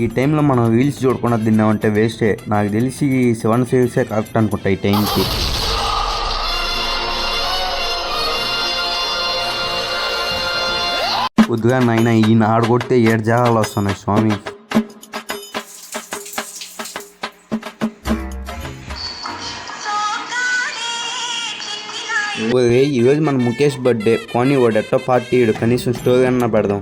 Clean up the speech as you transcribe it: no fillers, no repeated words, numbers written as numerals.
ఈ టైంలో మనం రీల్స్ చూడకుండా తిన్నామంటే వేస్టే. నాకు తెలిసి 7 సేవ్సే కరెక్ట్ అనుకుంటా ఈ టైంకి. కొద్దిగా నాయన ఈయన ఆడగొడితే 7 జాగాలు వస్తున్నాయి స్వామి. ఈరోజు మన ముఖేష్ బర్త్డే, కానీ వాడు ఎట్టో పార్టీ కనీసం స్టోరీ అన్నా పెడదాం.